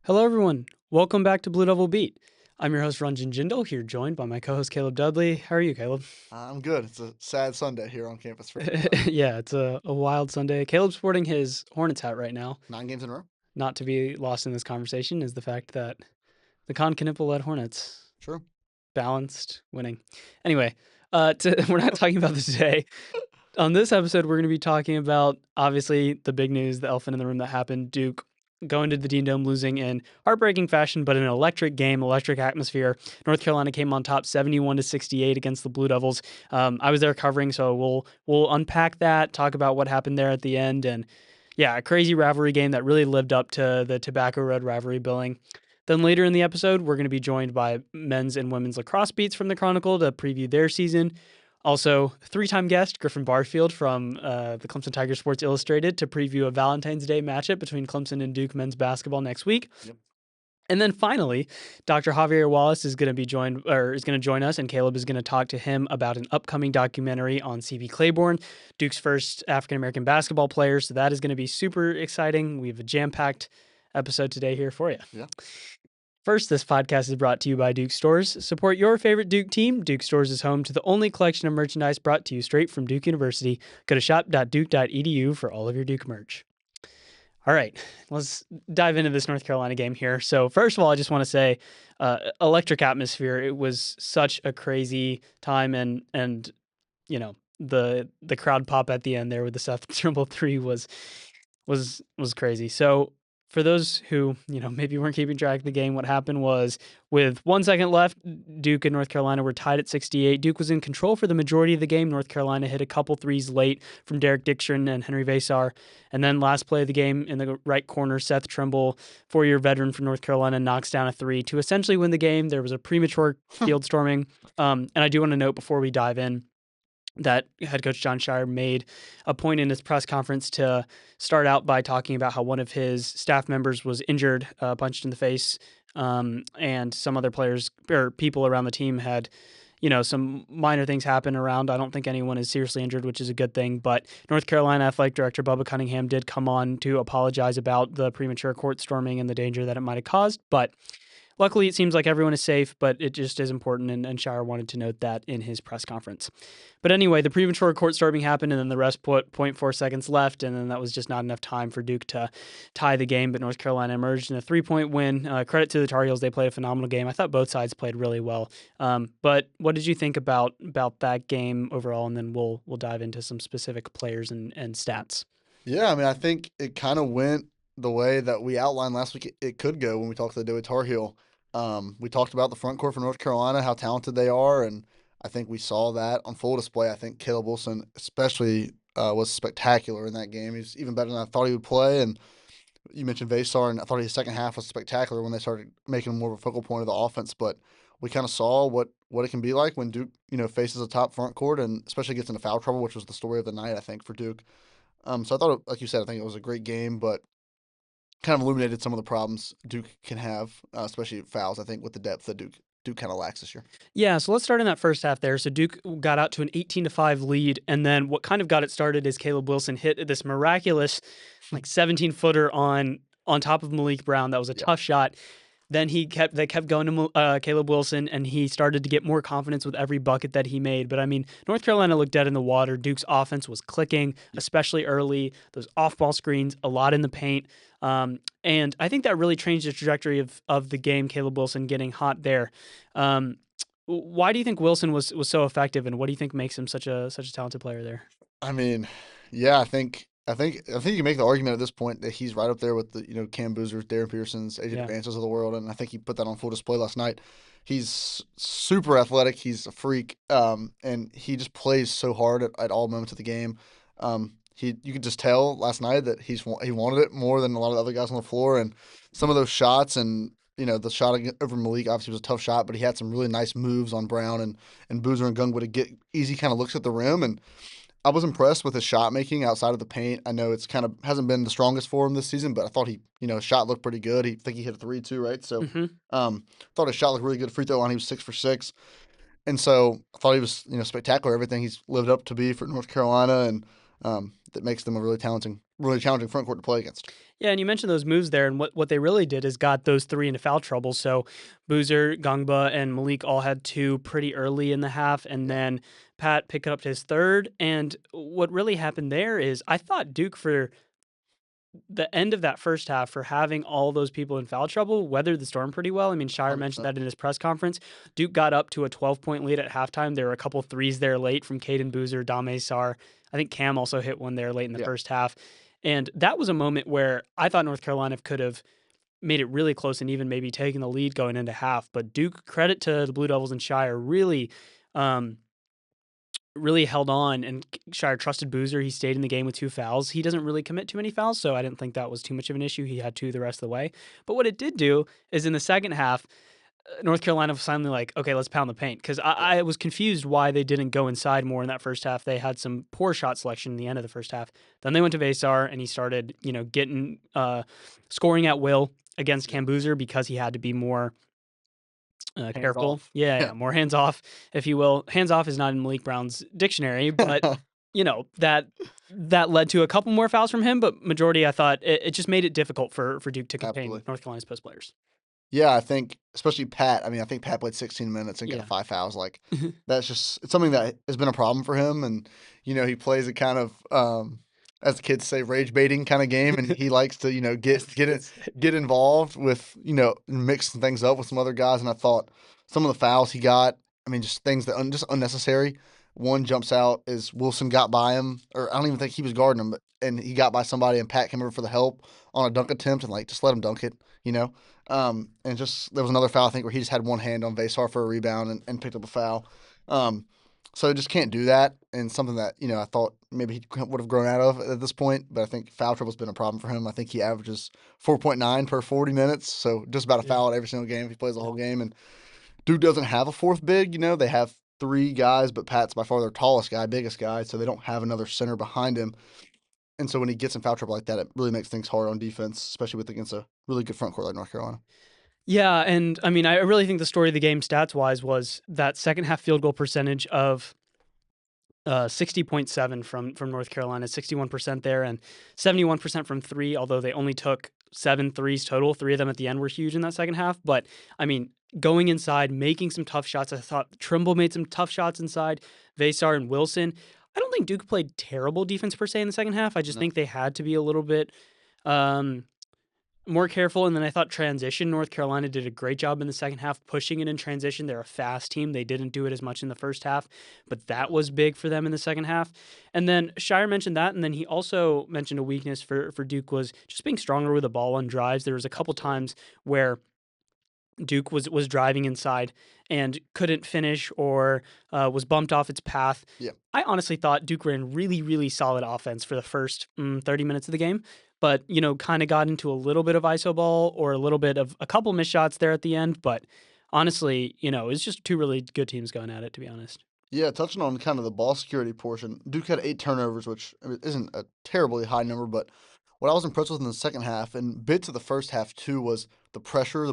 Hello, everyone. Welcome back to Blue Devil Beat. I'm your host, Ranjan Jindal, here joined by my co-host, Caleb Dudley. How are you, Caleb? I'm good. It's a sad Sunday here on campus for me. Yeah, it's a wild Sunday. Caleb's sporting his Hornets hat right now. 9 games in a row. Not to be lost in this conversation is the fact that the Con Knippel-led Hornets True. balanced winning. Anyway, we're not talking about this today. On this episode, we're going to be talking about, obviously, the big news, the elephant in the room that happened. Duke going to the Dean Dome, losing in heartbreaking fashion, but in an electric game, electric atmosphere. North Carolina came on top 71-68 against the Blue Devils. I was there covering, so we'll unpack that, talk about what happened there at the end, and yeah, a crazy rivalry game that really lived up to the Tobacco Road rivalry billing. Then later in the episode, we're going to be joined by men's and women's lacrosse beats from the Chronicle to preview their season. Also, three-time guest Griffin Barfield from the Clemson Tiger Sports Illustrated to preview a Valentine's Day matchup between Clemson and Duke men's basketball next week. Yep. And then finally, Dr. Javier Wallace is going to join us, and Caleb is going to talk to him about an upcoming documentary on CV Claiborne, Duke's first African American basketball player. So that is going to be super exciting. We have a jam-packed episode today here for you. Yeah. First, this podcast is brought to you by Duke Stores. Support your favorite Duke team. Duke Stores is home to the only collection of merchandise brought to you straight from Duke University. Go to shop.duke.edu for all of your Duke merch. All right, let's dive into this North Carolina game here. So first of all, I just want to say, electric atmosphere. It was such a crazy time, and you know the crowd pop at the end there with the Seth Trimble three was crazy. So for those who, maybe weren't keeping track of the game, what happened was with 1 second left, Duke and North Carolina were tied at 68. Duke was in control for the majority of the game. North Carolina hit a couple threes late from Derek Dixon and Henry Vasar. And then last play of the game in the right corner, Seth Trimble, 4-year veteran from North Carolina, knocks down a three to essentially win the game. There was a premature field storming. And I do want to note before we dive in, that head coach John Shire made a point in his press conference to start out by talking about how one of his staff members was injured, punched in the face, and some other players or people around the team had, some minor things happen around. I don't think anyone is seriously injured, which is a good thing. But North Carolina Athletic Director Bubba Cunningham did come on to apologize about the premature court storming and the danger that it might have caused. But luckily, it seems like everyone is safe, but it just is important, and Shire wanted to note that in his press conference. But anyway, the premature court storming happened, and then the rest put 0.4 seconds left, and then that was just not enough time for Duke to tie the game, but North Carolina emerged in a 3-point win. Credit to the Tar Heels. They played a phenomenal game. I thought both sides played really well. But what did you think about that game overall? And then we'll dive into some specific players and stats. Yeah, I mean, I think it kind of went the way that we outlined last week it could go when we talked to the Dewey Tar Heel. We talked about the front court for North Carolina, how talented they are, and I think we saw that on full display. I think Caleb Wilson especially was spectacular in that game. He's even better than I thought he would play. And you mentioned Vasar, and I thought his second half was spectacular when they started making him more of a focal point of the offense. But we kind of saw what it can be like when Duke, faces a top front court and especially gets into foul trouble, which was the story of the night, I think, for Duke. So I thought, like you said, I think it was a great game, but kind of illuminated some of the problems Duke can have, especially fouls, I think, with the depth that Duke kind of lacks this year. Yeah, so let's start in that first half there. So Duke got out to an 18-5 lead, and then what kind of got it started is Caleb Wilson hit this miraculous 17-footer on top of Malik Brown. That was a tough shot. Then they kept going to Caleb Wilson, and he started to get more confidence with every bucket that he made. But I mean, North Carolina looked dead in the water. Duke's offense was clicking, especially early. Those off-ball screens, a lot in the paint. And I think that really changed the trajectory of the game, Caleb Wilson getting hot there. Why do you think Wilson was so effective, and what do you think makes him such a talented player there? I mean, yeah, I think you can make the argument at this point that he's right up there with the Cam Boozers, Darren Pearsons, AJ Advances of the world, and I think he put that on full display last night. He's super athletic. He's a freak, and he just plays so hard at all moments of the game. You could just tell last night that he wanted it more than a lot of the other guys on the floor, and some of those shots and the shot over Malik obviously was a tough shot, but he had some really nice moves on Brown and Boozer and Gungwa to get easy kind of looks at the rim, and I was impressed with his shot making outside of the paint. I know it's kind of hasn't been the strongest for him this season, but I thought his shot looked pretty good. I think he hit a 3 too, right? So, thought his shot looked really good. Free throw line, he was 6 for 6, and so I thought he was spectacular. Everything he's lived up to be for North Carolina, and that makes them a really challenging front court to play against. Yeah, and you mentioned those moves there, and what they really did is got those three into foul trouble. So Boozer, Gangba, and Malik all had two pretty early in the half, and then Pat picked up his third. And what really happened there is I thought Duke, for the end of that first half, for having all those people in foul trouble, weathered the storm pretty well. I mean, Shire 100%. mentioned that in his press conference. Duke got up to a 12-point lead at halftime. There were a couple threes there late from Caden Boozer, Dame Sar. I think Cam also hit one there late in the first half. And that was a moment where I thought North Carolina could have made it really close and even maybe taken the lead going into half. But Duke, credit to the Blue Devils and Shire, really held on, and Shire trusted Boozer. He stayed in the game with 2 fouls. He doesn't really commit too many fouls, so I didn't think that was too much of an issue. He had 2 the rest of the way. But what it did do is in the second half, North Carolina was finally like, okay, let's pound the paint. Because I was confused why they didn't go inside more in that first half. They had some poor shot selection in the end of the first half. Then they went to Vasar, and he started, getting scoring at will against Cam Boozer because he had to be more careful. Yeah, more hands off, if you will. Hands off is not in Malik Brown's dictionary, but that led to a couple more fouls from him. But majority, I thought it just made it difficult for Duke to contain North Carolina's post players. Yeah, I think especially Pat. I mean, I think Pat played 16 minutes and got 5 fouls. Like that's just it's something that has been a problem for him. And he plays a kind of as the kids say, rage baiting kind of game, and he likes to get involved with mix things up with some other guys. And I thought some of the fouls he got, I mean, just things that just unnecessary. One jumps out is Wilson got by him, or I don't even think he was guarding him, and he got by somebody, and Pat came over for the help on a dunk attempt, and just let him dunk it, and just there was another foul I think where he just had one hand on Vasar for a rebound and picked up a foul. So just can't do that, and something that I thought maybe he would have grown out of at this point. But I think foul trouble's been a problem for him. I think he averages 4.9 per 40 minutes, so just about a foul at every single game if he plays the whole game. And Duke doesn't have a fourth big. They have 3 guys, but Pat's by far their tallest guy, biggest guy, so they don't have another center behind him. And so when he gets in foul trouble like that, it really makes things hard on defense, especially against a really good front court like North Carolina. Yeah, and I mean, I really think the story of the game stats-wise was that second half field goal percentage of 60.7 from North Carolina, 61% there, and 71% from 3, although they only took 7 threes total. 3 of them at the end were huge in that second half. But, I mean, going inside, making some tough shots. I thought Trimble made some tough shots inside, Vasar and Wilson. I don't think Duke played terrible defense per se in the second half. I just think they had to be a little bit more careful. And then I thought transition, North Carolina did a great job in the second half, pushing it in transition. They're a fast team. They didn't do it as much in the first half, but that was big for them in the second half. And then Shire mentioned that, and then he also mentioned a weakness for Duke was just being stronger with the ball on drives. There was a couple times where Duke was driving inside and couldn't finish or was bumped off its path. Yeah. I honestly thought Duke ran really, really solid offense for the first 30 minutes of the game, but, kind of got into a little bit of iso ball or a little bit of a couple missed shots there at the end. But honestly, it's just 2 really good teams going at it, to be honest. Yeah, touching on kind of the ball security portion, Duke had 8 turnovers, which isn't a terribly high number, but what I was impressed with in the second half and bits of the first half too was the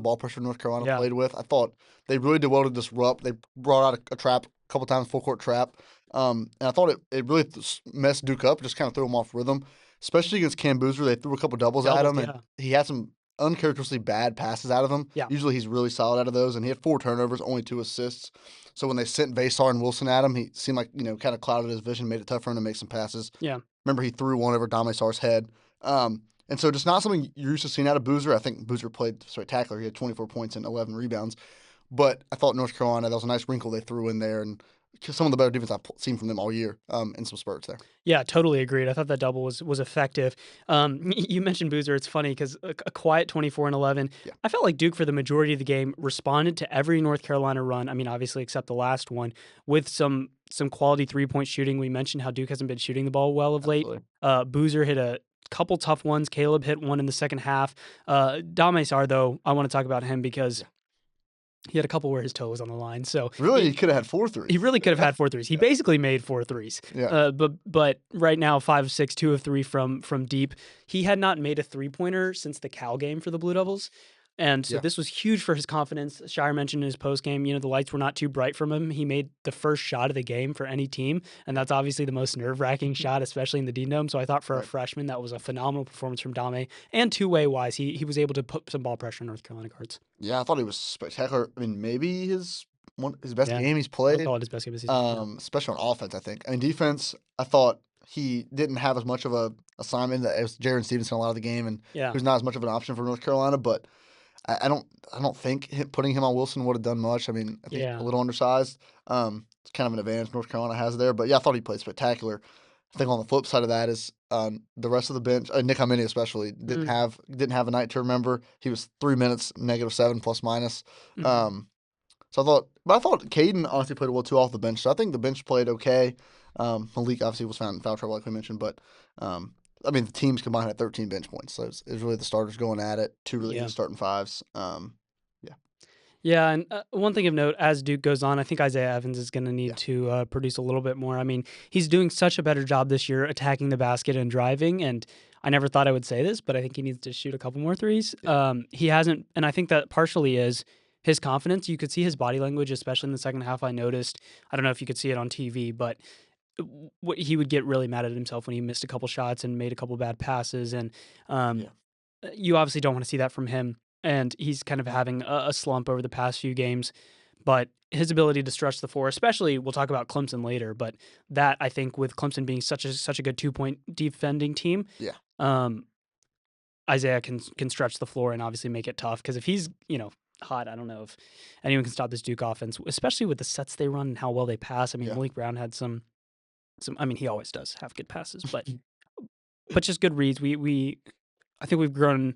ball pressure North Carolina played with. I thought they really did well to disrupt. They brought out a trap a couple times, full court trap. And I thought it really messed Duke up, just kind of threw him off rhythm, especially against Cam Boozer. They threw a couple doubles at him, and he had some uncharacteristically bad passes out of him. Yeah. Usually he's really solid out of those, and he had 4 turnovers, only 2 assists. So when they sent Vasar and Wilson at him, he seemed like, kind of clouded his vision, made it tough for him to make some passes. Yeah. Remember, he threw one over Dame Sar's head. And so just not something you're used to seeing out of Boozer. I think Boozer played spectacular. He had 24 points and 11 rebounds. But I thought North Carolina, that was a nice wrinkle they threw in there, and some of the better defense I've seen from them all year in some spurts there. Yeah, totally agreed. I thought that double was effective. You mentioned Boozer. It's funny because a quiet 24 and 11. Yeah. I felt like Duke for the majority of the game responded to every North Carolina run. I mean, obviously except the last one with some quality 3-point shooting. We mentioned how Duke hasn't been shooting the ball well of late. Boozer hit a couple tough ones. Caleb hit one in the second half. Dame Sar, though, I want to talk about him because he had a couple where his toe was on the line. So really, he could have had 4 threes. He really could have had 4 threes. He basically made 4 threes. Yeah. But right now, 5 of 6, 2 of 3 from deep. He had not made a 3-pointer since the Cal game for the Blue Devils. And so this was huge for his confidence. Shire mentioned in his postgame, the lights were not too bright from him. He made the first shot of the game for any team, and that's obviously the most nerve-wracking shot, especially in the Dean Dome. So I thought for a freshman, that was a phenomenal performance from Dame. And two-way wise, he was able to put some ball pressure on North Carolina guards. Yeah, I thought he was spectacular. I mean, maybe his best game he's played. I'll call it his best game of the season. Especially on offense, I think. I mean, defense, I thought he didn't have as much of a assignment as Jaron Stevenson a lot of the game, and he was not as much of an option for North Carolina. But I don't think putting him on Wilson would have done much. I mean, I think a little undersized. It's kind of an advantage North Carolina has there. But yeah, I thought he played spectacular. I think on the flip side of that is the rest of the bench, Nick Hamini especially, didn't have a night to remember. He was 3 minutes, -7 plus minus. So I thought Caden honestly played well too off the bench. So I think the bench played okay. Malik obviously was found in foul trouble like we mentioned, but I mean the teams combined had 13 bench points, so it was really the starters going at it. Two really good starting fives. Yeah, and one thing of note, as Duke goes on, I think Isaiah Evans is going to need to produce a little bit more. I mean, he's doing such a better job this year attacking the basket and driving, and I never thought I would say this, but I think he needs to shoot a couple more threes. He hasn't, and I think that partially is his confidence. You could see his body language, especially in the second half, I noticed. I don't know if you could see it on TV, but he would get really mad at himself when he missed a couple shots and made a couple bad passes, and you obviously don't want to see that from him. And he's kind of having a slump over the past few games. But his ability to stretch the floor, especially, we'll talk about Clemson later, but that, I think, with Clemson being such a good 2-point defending team, Isaiah can stretch the floor and obviously make it tough. Because if he's, hot, I don't know if anyone can stop this Duke offense, especially with the sets they run and how well they pass. I mean, Malik Brown had some. I mean, he always does have good passes, but just good reads. I think we've grown.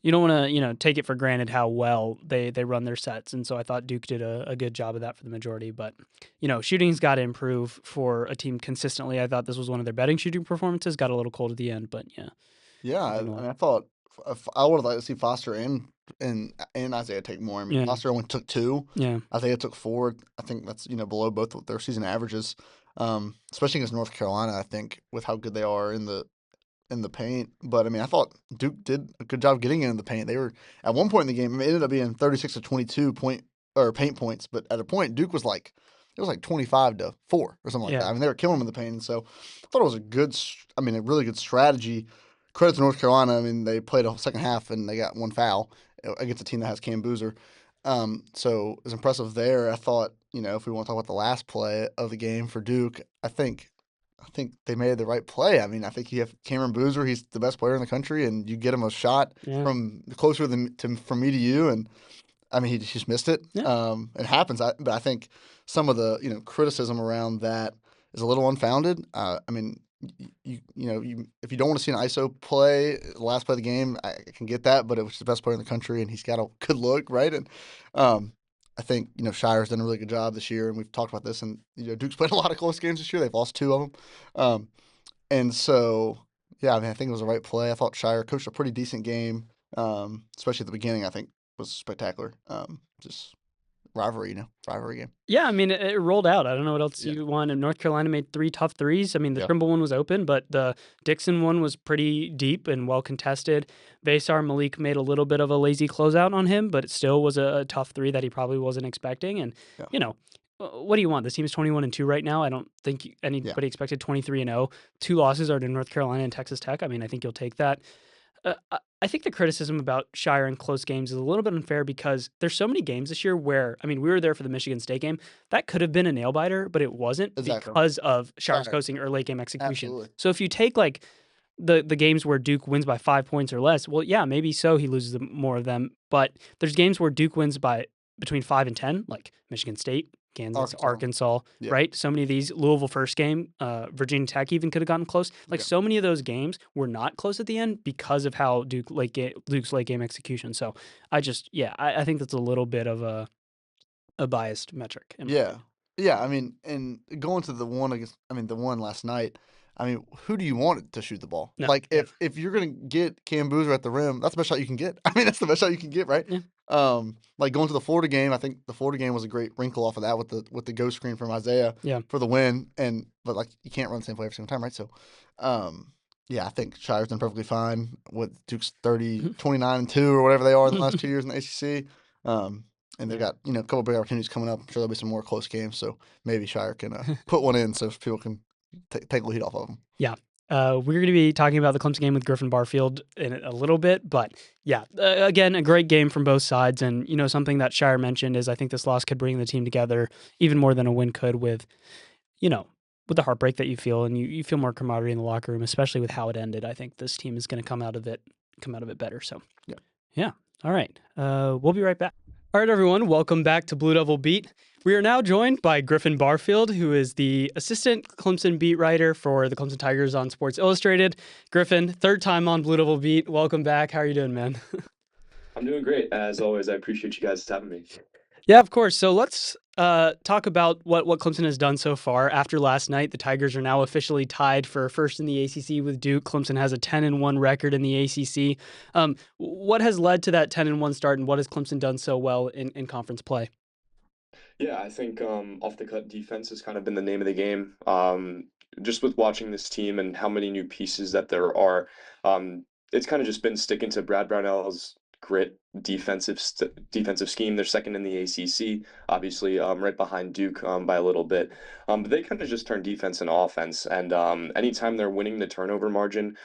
You don't want to, take it for granted how well they run their sets. And so I thought Duke did a good job of that for the majority. But, shooting's got to improve for a team consistently. I thought this was one of their betting shooting performances. Got a little cold at the end, but yeah. Yeah, I thought I would have liked to see Foster and Isaiah take more. I mean, Foster only took 2. Yeah. Isaiah took 4. I think that's, below both their season averages, especially against North Carolina, I think, with how good they are in the paint. But I mean, I thought Duke did a good job getting in the paint. They were at one point in the game, it ended up being 36 to 22 paint points, but at a point Duke was like 25 to 4 or something like that. I mean, they were killing them in the paint, and so I thought it was a really good strategy. Credit to North Carolina. I mean, they played a second half and they got 1 foul against a team that has Cam Boozer. So it was impressive there. I thought, if we want to talk about the last play of the game for Duke, I think they made the right play. I mean, I think you have Cameron Boozer. He's the best player in the country, and you get him a shot from closer from me to you, and I mean, he just missed it. It happens, but I think some of the criticism around that is a little unfounded. I mean, if you don't want to see an ISO play, the last play of the game, I can get that, but it was the best player in the country, and he's got a good look, right? And I think, Shire's done a really good job this year, and we've talked about this, and, Duke's played a lot of close games this year. They've lost 2 of them. And so, yeah, I mean, I think it was the right play. I thought Shire coached a pretty decent game, especially at the beginning, I think was spectacular. Just rivalry game. Yeah, I mean, it rolled out. I don't know what else you want. And North Carolina made 3 tough threes. I mean, the Trimble one was open, but the Dixon one was pretty deep and well contested. Vasar Malik made a little bit of a lazy closeout on him, but it still was a tough 3 that he probably wasn't expecting. And, what do you want? This team is 21-2 right now. I don't think anybody expected 23-0. 2 losses are to North Carolina and Texas Tech. I mean, I think you'll take that. I think the criticism about Shire in close games is a little bit unfair because there's so many games this year where, I mean, we were there for the Michigan State game. That could have been a nail-biter, but it wasn't because of Shire's coaching or late game execution. Absolutely. So if you take, like, the games where Duke wins by 5 points or less, well, yeah, maybe so he loses more of them. But there's games where Duke wins by between 5 and 10, like Michigan State, Kansas, Arkansas, right? So many of these, Louisville first game, Virginia Tech even could have gotten close. Like so many of those games were not close at the end because of how Duke's late game execution. So I think that's a little bit of a biased metric. Yeah. I mean, and going to the one last night, I mean, who do you want to shoot the ball? No. Like if you're gonna get Cam Boozer at the rim, that's the best shot you can get. I mean, that's the best shot you can get, right? Yeah. Like going to the Florida game, I think the Florida game was a great wrinkle off of that with the ghost screen from Isaiah for the win. But like you can't run the same play every single time, right? So Yeah, I think Shire's done perfectly fine with Duke's 29-2 or whatever they are in the last 2 years in the ACC. And they've got, a couple big opportunities coming up. I'm sure there'll be some more close games, so maybe Shire can put one in so people can take the heat off of them. Yeah. We're going to be talking about the Clemson game with Griffin Barfield in a little bit, but yeah, again, a great game from both sides. And, something that Shire mentioned is I think this loss could bring the team together even more than a win could with the heartbreak that you feel, and you feel more camaraderie in the locker room, especially with how it ended. I think this team is going to come out of it better. So, yeah. All right. We'll be right back. All right, everyone. Welcome back to Blue Devil Beat. We are now joined by Griffin Barfield, who is the assistant Clemson beat writer for the Clemson Tigers on Sports Illustrated. Griffin, third time on Blue Devil Beat. Welcome back. How are you doing, man? I'm doing great. As always, I appreciate you guys having me. Yeah, of course. So let's talk about what Clemson has done so far. After last night, the Tigers are now officially tied for first in the ACC with Duke. Clemson has a 10-1 record in the ACC. What has led to that 10-1 start, and what has Clemson done so well in conference play? Yeah, I think off the cut defense has kind of been the name of the game. Just with watching this team and how many new pieces that there are, it's kind of just been sticking to Brad Brownell's grit defensive scheme. They're second in the ACC, obviously, right behind Duke by a little bit. But they kind of just turn defense into offense, and anytime they're winning the turnover margin,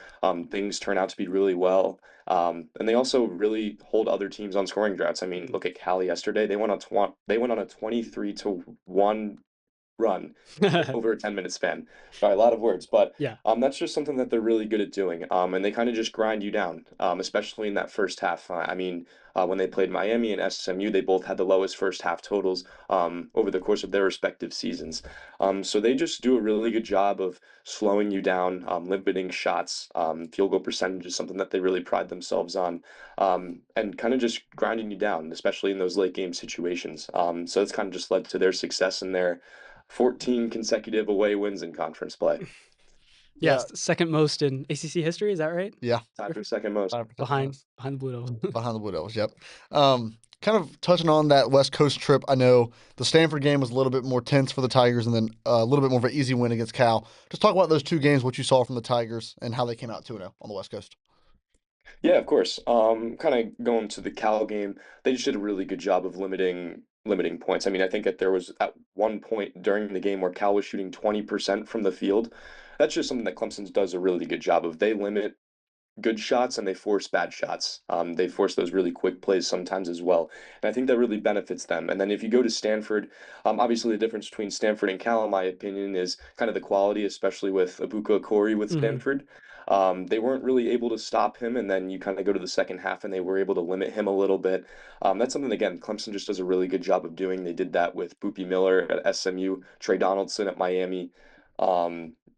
things turn out to be really well. And they also really hold other teams on scoring droughts. I mean, look at Cal yesterday. They went on a 23-1 run over a 10-minute span. Sorry, a lot of words, but Yeah. that's just something that they're really good at doing. And they kind of just grind you down, especially in that first half. I mean, when they played Miami and SMU, they both had the lowest first half totals over the course of their respective seasons. So they just do a really good job of slowing you down, limiting shots. Field goal percentage is something that they really pride themselves on, and kind of just grinding you down, especially in those late game situations. So it's kind of just led to their success in their 14 consecutive away wins in conference play. Yes, second most in ACC history. Is that right? Yeah. Tied for second most. Behind the Blue Devils. Behind the Blue Devils, yep. Kind of touching on that West Coast trip, I know the Stanford game was a little bit more tense for the Tigers and then a little bit more of an easy win against Cal. Just talk about those two games, what you saw from the Tigers, and how they came out 2-0 on the West Coast. Yeah, of course. Kind of going to the Cal game, they just did a really good job of limiting points. I mean, I think that there was at one point during the game where Cal was shooting 20% from the field. That's just something that Clemson does a really good job of. They limit good shots and they force bad shots. They force those really quick plays sometimes as well. And I think that really benefits them. And then if you go to Stanford, obviously the difference between Stanford and Cal, in my opinion, is kind of the quality, especially with Abuka Okori with Stanford. They weren't really able to stop him, and then you kind of go to the second half and they were able to limit him a little bit. That's something, again, Clemson just does a really good job of doing. They did that with Boopie Miller at SMU, Trey Donaldson at Miami.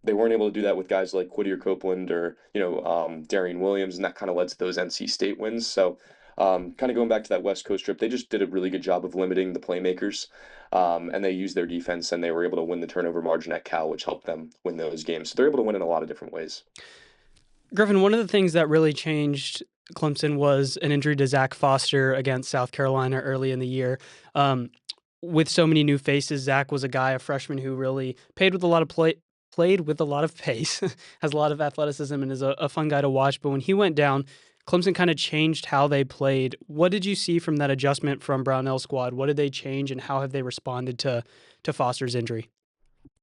They weren't able to do that with guys like Whittier Copeland or Darian Williams, and that kind of led to those NC State wins. So, kind of going back to that West Coast trip, they just did a really good job of limiting the playmakers, and they used their defense, and they were able to win the turnover margin at Cal, which helped them win those games. So they're able to win in a lot of different ways. Griffin, one of the things that really changed Clemson was an injury to Zach Foster against South Carolina early in the year. With so many new faces, Zach was a freshman who really played with a lot of pace, has a lot of athleticism, and is a fun guy to watch. But when he went down, Clemson kind of changed how they played. What did you see from that adjustment from Brownell's squad? What did they change, and how have they responded to Foster's injury?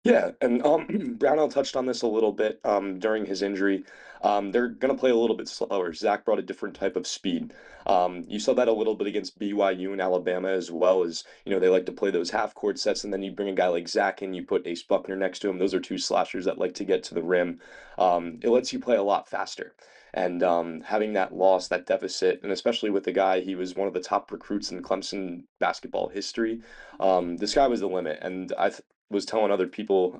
Yeah, and Brownell touched on this a little bit during his injury. They're going to play a little bit slower. Zach brought a different type of speed. You saw that a little bit against BYU and Alabama as well as, they like to play those half-court sets, and then you bring a guy like Zach in, you put Ace Buckner next to him. Those are two slashers that like to get to the rim. It lets you play a lot faster. And having that loss, that deficit, and especially with the guy, he was one of the top recruits in Clemson basketball history. This guy was the limit, and was telling other people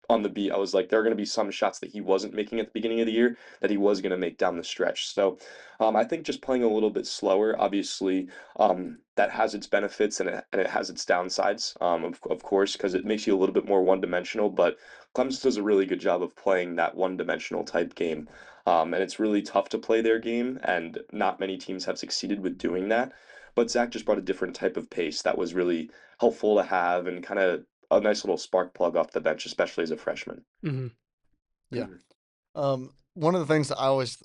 on the beat, I was like, there are going to be some shots that he wasn't making at the beginning of the year that he was going to make down the stretch. So I think just playing a little bit slower, obviously, that has its benefits and it has its downsides, of course, because it makes you a little bit more one-dimensional. But Clemson does a really good job of playing that one-dimensional type game. And it's really tough to play their game, and not many teams have succeeded with doing that. But Zach just brought a different type of pace that was really helpful to have and kind of a nice little spark plug off the bench, especially as a freshman. Mm-hmm. Yeah. one of the things that I always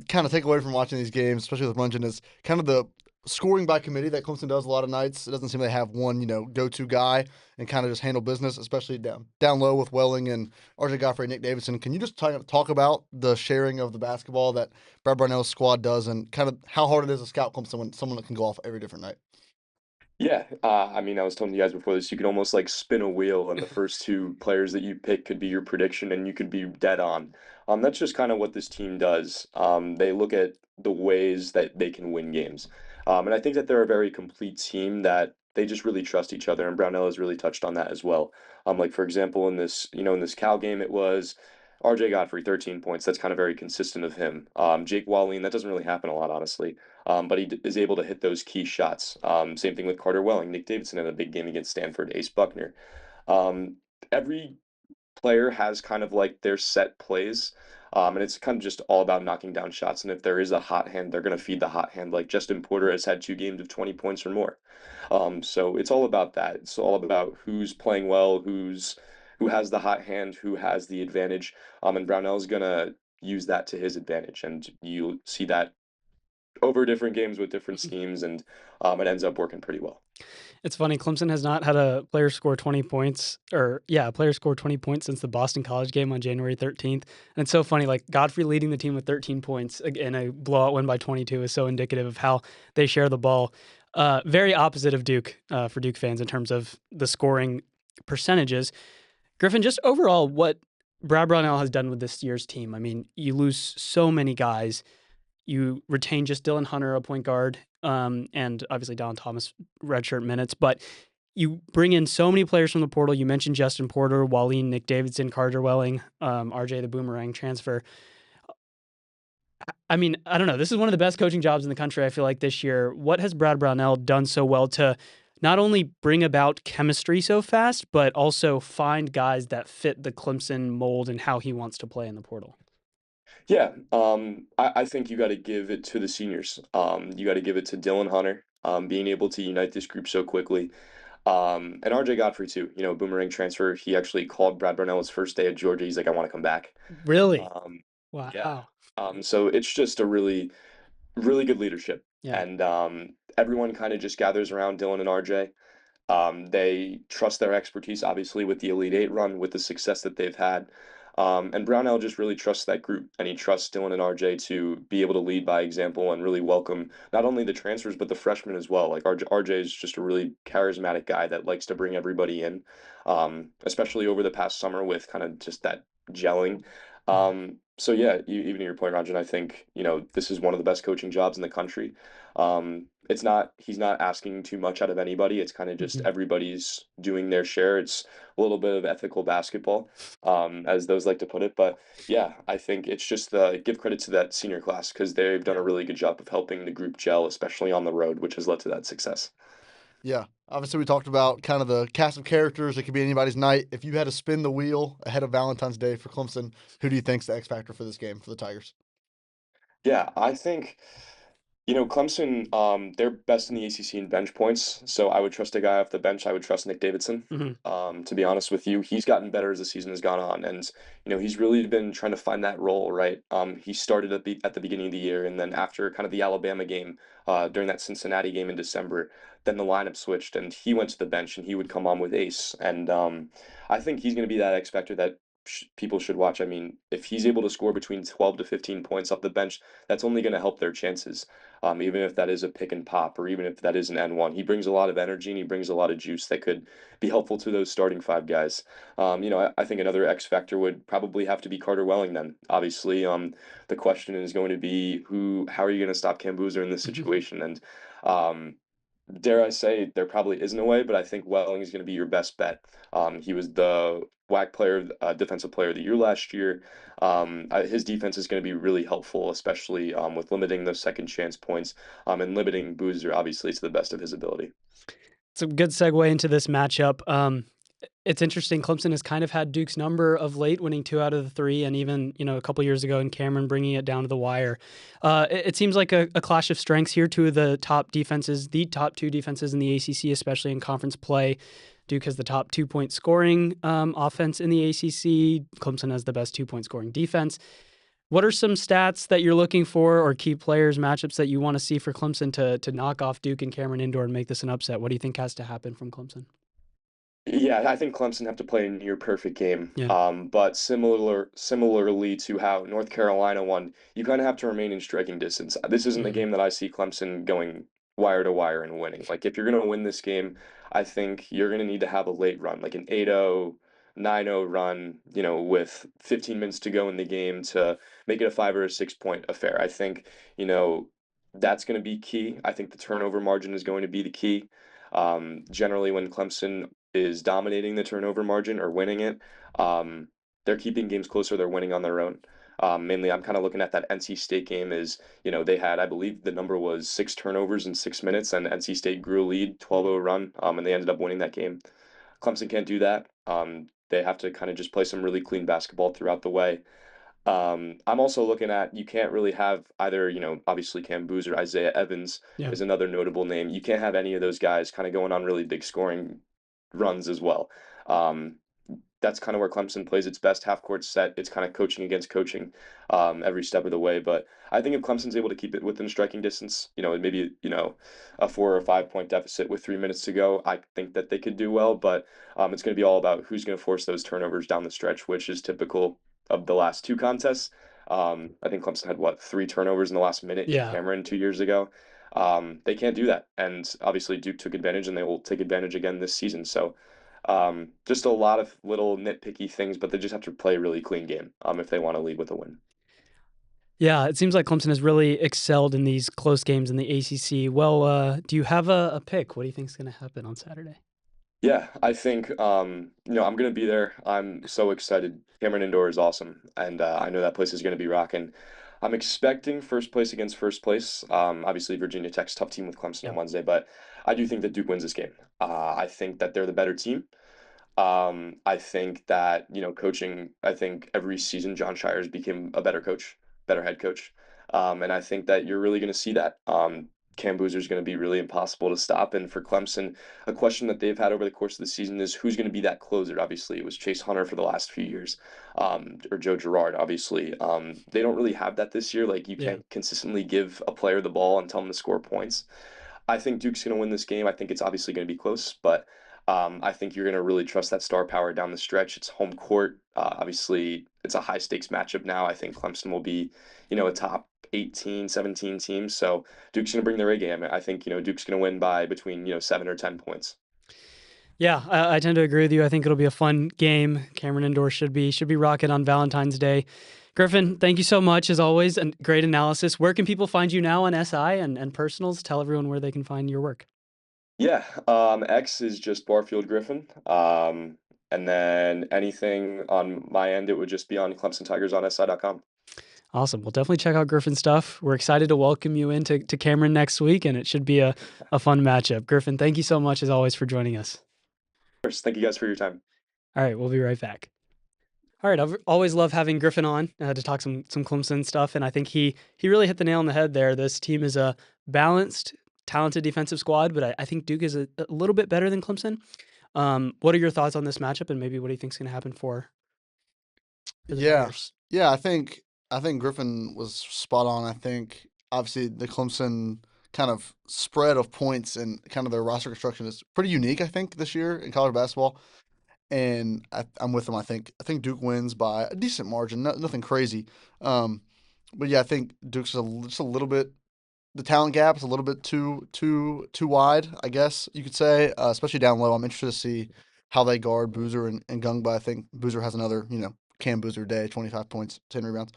kind of take away from watching these games, especially with Ranjan, is kind of the scoring by committee that Clemson does a lot of nights. It doesn't seem they have one, go-to guy and kind of just handle business, especially down low with Welling and RJ Godfrey and Nick Davidson. Can you just talk about the sharing of the basketball that Brad Brownell's squad does and kind of how hard it is to scout Clemson when someone that can go off every different night? Yeah, I mean, I was telling you guys before this, you could almost like spin a wheel, and the first two players that you pick could be your prediction, and you could be dead on. That's just kind of what this team does. They look at the ways that they can win games, and I think that they're a very complete team that they just really trust each other, and Brownell has really touched on that as well. Like for example, in this, in this Cal game, it was RJ Godfrey, 13 points. That's kind of very consistent of him. Jake Walleen, that doesn't really happen a lot, honestly. But he is able to hit those key shots. Same thing with Carter Welling. Nick Davidson had a big game against Stanford. Ace Buckner. Every player has kind of like their set plays. And it's kind of just all about knocking down shots. And if there is a hot hand, they're going to feed the hot hand. Like Justin Porter has had 2 games of 20 points or more. So it's all about that. It's all about who's playing well, who has the hot hand, who has the advantage. And Brownell's going to use that to his advantage. And you see that over different games with different schemes, and it ends up working pretty well. It's funny, Clemson has not had a player score 20 points, a player score 20 points since the Boston College game on January 13th. And it's so funny, like Godfrey leading the team with 13 points in a blowout win by 22 is so indicative of how they share the ball. Very opposite of Duke for Duke fans in terms of the scoring percentages. Griffin, just overall, what Brad Brownell has done with this year's team. I mean, you lose so many guys. You retain just Dylan Hunter, a point guard, and obviously Dallin Thomas redshirt minutes. But you bring in so many players from the portal. You mentioned Justin Porter, Walleen, Nick Davidson, Carter Welling, RJ the Boomerang transfer. I mean, I don't know. This is one of the best coaching jobs in the country, I feel like, this year. What has Brad Brownell done so well to not only bring about chemistry so fast, but also find guys that fit the Clemson mold and how he wants to play in the portal? Yeah, I think you got to give it to the seniors. You got to give it to Dylan Hunter, being able to unite this group so quickly. And RJ Godfrey too. Boomerang transfer. He actually called Brad Brownell his first day at Georgia. He's like, I want to come back. Really? Yeah. Wow. So it's just a really, really good leadership. Yeah. And everyone kind of just gathers around Dylan and RJ. They trust their expertise, obviously, with the Elite Eight run, with the success that they've had. And Brownell just really trusts that group, and he trusts Dylan and RJ to be able to lead by example and really welcome not only the transfers, but the freshmen as well. Like RJ is just a really charismatic guy that likes to bring everybody in, especially over the past summer with kind of just that gelling. So yeah, even to your point, Ranjan, I think, this is one of the best coaching jobs in the country. He's not asking too much out of anybody. It's kind of just everybody's doing their share. It's a little bit of ethical basketball, as those like to put it. But yeah, I think it's just give credit to that senior class because they've done a really good job of helping the group gel, especially on the road, which has led to that success. Yeah. Obviously, we talked about kind of the cast of characters. It could be anybody's night. If you had to spin the wheel ahead of Valentine's Day for Clemson, who do you think's the X factor for this game for the Tigers? Yeah, I think, Clemson, they're best in the ACC in bench points. So I would trust a guy off the bench. I would trust Nick Davidson. To be honest with you, he's gotten better as the season has gone on, and he's really been trying to find that role. Right. He started at the beginning of the year, and then after kind of the Alabama game, during that Cincinnati game in December, then the lineup switched, and he went to the bench, and he would come on with Ace, and I think he's going to be that X factor that people should watch. I mean, if he's able to score between 12 to 15 points off the bench, that's only going to help their chances. Even if that is a pick and pop, or even if that is an N1, he brings a lot of energy and he brings a lot of juice that could be helpful to those starting five guys. I think another X factor would probably have to be Carter Welling. Then, obviously, the question is going to be how are you going to stop Cam Boozer in this situation? And dare I say, there probably isn't a way, but I think Welling is going to be your best bet. He was the Defensive Player of the Year last year. His defense is going to be really helpful, especially with limiting those second chance points and limiting Boozer, obviously, to the best of his ability. It's a good segue into this matchup. It's interesting. Clemson has kind of had Duke's number of late, winning 2 out of the 3, and even a couple years ago in Cameron bringing it down to the wire. It seems like a clash of strengths here. Two of the top defenses, the top 2 defenses in the ACC, especially in conference play. Duke has the top 2-point scoring offense in the ACC. Clemson has the best 2-point scoring defense. What are some stats that you're looking for or key players matchups that you want to see for Clemson to knock off Duke and Cameron Indoor and make this an upset? What do you think has to happen from Clemson? Yeah, I think Clemson have to play a near perfect game. Yeah. But similarly to how North Carolina won, you kind of have to remain in striking distance. This isn't the game that I see Clemson going wire to wire and winning. Like if you're going to win this game, I think you're going to need to have a late run, like an 8-0, 9-0 run, with 15 minutes to go in the game to make it a 5 or a 6 point affair. I think, that's going to be key. I think the turnover margin is going to be the key. Generally, when Clemson is dominating the turnover margin or winning it, they're keeping games closer. They're winning on their own. Mainly, I'm kind of looking at that NC State game. They had, I believe the number was 6 turnovers in 6 minutes, and NC State grew a lead, 12-0 run, and they ended up winning that game. Clemson can't do that. They have to kind of just play some really clean basketball throughout the way. I'm also looking at you can't really have either, obviously Cam Boozer, Isaiah Evans is another notable name. You can't have any of those guys kind of going on really big scoring runs as well. That's kind of where Clemson plays its best half court set. It's kind of coaching against coaching every step of the way. But I think if Clemson's able to keep it within striking distance, maybe, a 4 or 5 point deficit with 3 minutes to go, I think that they could do well. But it's going to be all about who's going to force those turnovers down the stretch, which is typical of the last two contests. I think Clemson had 3 turnovers in the last minute in Cameron 2 years ago. They can't do that. And obviously Duke took advantage and they will take advantage again this season. So just a lot of little nitpicky things, but they just have to play a really clean game if they want to lead with a win. Yeah, it seems like Clemson has really excelled in these close games in the ACC. Well, do you have a pick? What do you think is going to happen on Saturday? Yeah, I think I'm going to be there. I'm so excited. Cameron Indoor is awesome, and I know that place is going to be rocking. I'm expecting first place against first place. Obviously, Virginia Tech's tough team with Clemson on Wednesday, but I do think that Duke wins this game. I think that they're the better team. I think that, coaching, I think every season John Shires became a better coach, better head coach. And I think that you're really going to see that. Cam Boozer is going to be really impossible to stop. And for Clemson, a question that they've had over the course of the season is who's going to be that closer? Obviously, it was Chase Hunter for the last few years, or Joe Girard, obviously. They don't really have that this year. Like, you can't consistently give a player the ball and tell them to score points. I think Duke's going to win this game. I think it's obviously going to be close, but I think you're going to really trust that star power down the stretch. It's home court. Obviously, it's a high stakes matchup now. I think Clemson will be, a top 18, 17 team. So Duke's going to bring their A game. I think, Duke's going to win by between, 7 or 10 points. Yeah, I tend to agree with you. I think it'll be a fun game. Cameron Indoor should be rocking on Valentine's Day. Griffin, thank you so much as always, and great analysis. Where can people find you now on SI and personals? Tell everyone where they can find your work. Yeah, X is just Barfield Griffin. And then anything on my end, it would just be on ClemsonTigersOnSI.com. Awesome. We'll definitely check out Griffin's stuff. We're excited to welcome you into Cameron next week, and it should be a fun matchup. Griffin, thank you so much as always for joining us. Of course. Thank you guys for your time. All right, we'll be right back. All right, I've always loved having Griffin on to talk some Clemson stuff, and I think he really hit the nail on the head there. This team is a balanced, talented defensive squad, but I think Duke is a little bit better than Clemson. What are your thoughts on this matchup, and maybe what do you think is going to happen for the Tigers? Yeah, I think Griffin was spot on. I think obviously the Clemson kind of spread of points and kind of their roster construction is pretty unique, I think, this year in college basketball. And I'm with him. I think Duke wins by a decent margin, nothing crazy. But yeah, I think Duke's just a little bit. The talent gap is a little bit too wide, I guess you could say, especially down low. I'm interested to see how they guard Boozer and Gungba. I think Boozer has another, Cam Boozer day, 25 points, 10 rebounds.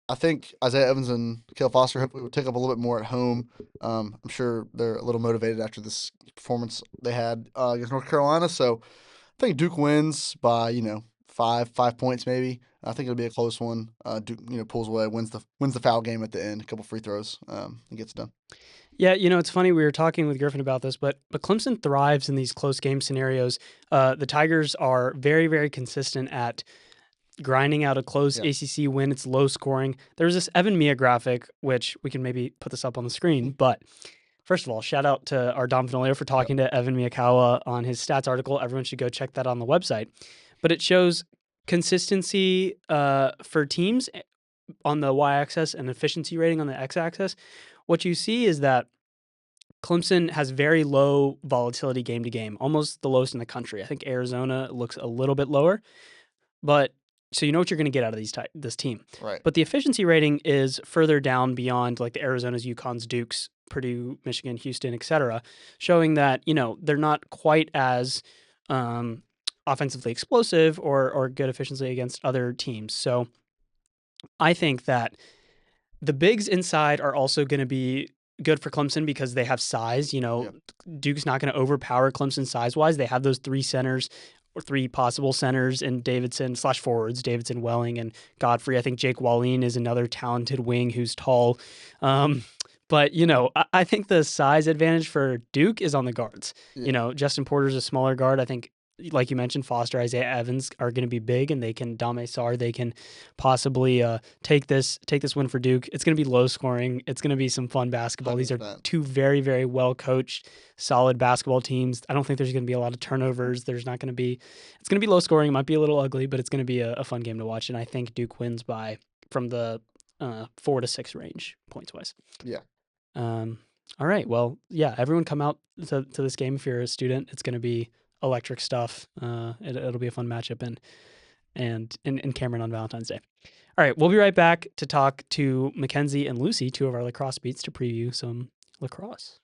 I think Isaiah Evans and Kale Foster hopefully will take up a little bit more at home. I'm sure they're a little motivated after this performance they had against North Carolina. So I think Duke wins by 5 points maybe. I think it'll be a close one. Duke pulls away, wins the foul game at the end, a couple free throws, and gets it done. Yeah, it's funny. We were talking with Griffin about this, but Clemson thrives in these close game scenarios. The Tigers are very, very consistent at grinding out a close ACC win. It's low scoring. There's this Evan Mia graphic, which we can maybe put this up on the screen. But first of all, shout out to our Dom Fenolio for talking to Evan Miyakawa on his stats article. Everyone should go check that on the website. But it shows consistency for teams on the y-axis and efficiency rating on the x-axis, what you see is that Clemson has very low volatility game to game, almost the lowest in the country. I think Arizona looks a little bit lower, but so you know what you're going to get out of this team. Right. But the efficiency rating is further down beyond like the Arizonas, UConns, Dukes, Purdue, Michigan, Houston, etc., showing that, you know, they're not quite as offensively explosive or good efficiency against other teams. So I think that the bigs inside are also going to be good for Clemson because they have size. You know, Duke's not going to overpower Clemson size-wise. They have those three centers or three possible centers in Davidson/forwards, Davidson, Welling, and Godfrey. I think Jake Wallin is another talented wing who's tall. But, you know, I think the size advantage for Duke is on the guards. You know, Justin Porter's a smaller guard. I think, like you mentioned, Foster, Isaiah Evans are going to be big, and they can Dame Sarr. They can possibly take this win for Duke. It's going to be low scoring. It's going to be some fun basketball. 100%. These are two very, very well coached, solid basketball teams. I don't think there's going to be a lot of turnovers. It's going to be low scoring. It might be a little ugly, but it's going to be a fun game to watch. And I think Duke wins from the 4 to 6 range points wise. Yeah. All right. Well, yeah. Everyone come out to this game if you're a student. It's going to be electric stuff. It'll be a fun matchup and in Cameron on Valentine's Day. All right, we'll be right back to talk to Mackenzie and Lucy, two of our lacrosse beats, to preview some lacrosse.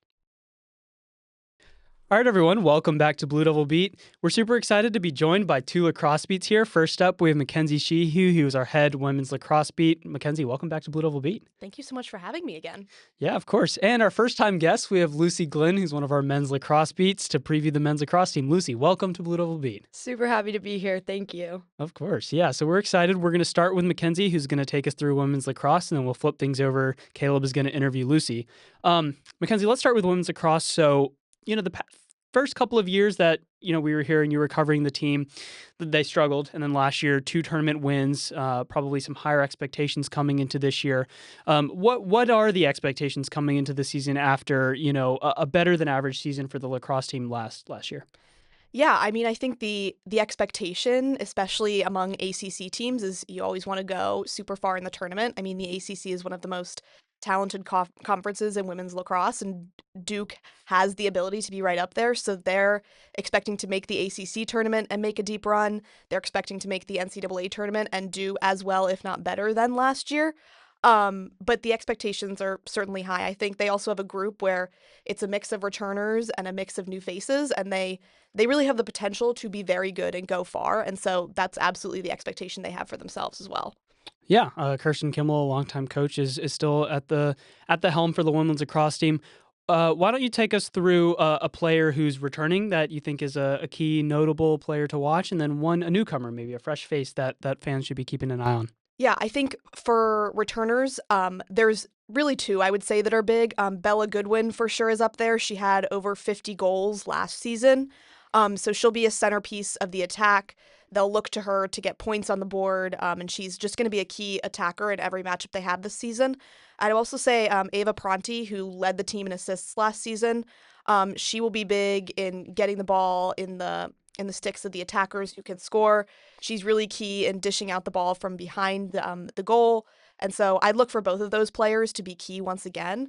All right, everyone, welcome back to Blue Devil Beat. We're super excited to be joined by two lacrosse beats here. First up, we have Mackenzie Sheehy, who is our head women's lacrosse beat. Mackenzie, welcome back to Blue Devil Beat. Thank you so much for having me again. Yeah, of course. And our first-time guest, we have Lucy Glynn, who's one of our men's lacrosse beats, to preview the men's lacrosse team. Lucy, welcome to Blue Devil Beat. Super happy to be here. Thank you. Of course. Yeah, so we're excited. We're going to start with Mackenzie, who's going to take us through women's lacrosse, and then we'll flip things over. Caleb is going to interview Lucy. Mackenzie, let's start with women's lacrosse. So, you know, the first couple of years that, you know, we were here and you were covering the team, they struggled. And then last year, 2 tournament wins, probably some higher expectations coming into this year. What are the expectations coming into the season after, you know, a better than average season for the lacrosse team last year? Yeah, I mean, I think the expectation, especially among ACC teams, is you always want to go super far in the tournament. I mean, the ACC is one of the most talented conferences in women's lacrosse, and Duke has the ability to be right up there. So they're expecting to make the ACC tournament and make a deep run. They're expecting to make the NCAA tournament and do as well, if not better, than last year. But the expectations are certainly high. I think they also have a group where it's a mix of returners and a mix of new faces, and they really have the potential to be very good and go far. And so that's absolutely the expectation they have for themselves as well. Yeah, Kirsten Kimmel, a longtime coach, is still at the helm for the women's lacrosse team. Why don't you take us through a player who's returning that you think is a key notable player to watch, and then a newcomer, maybe a fresh face that fans should be keeping an eye on? Yeah, I think for returners, there's really 2, I would say, that are big. Bella Goodwin for sure is up there. She had over 50 goals last season. So she'll be a centerpiece of the attack. They'll look to her to get points on the board, and she's just going to be a key attacker in every matchup they have this season. I'd also say Ava Pronti, who led the team in assists last season. She will be big in getting the ball in the sticks of the attackers who can score. She's really key in dishing out the ball from behind the goal. And so I'd look for both of those players to be key once again.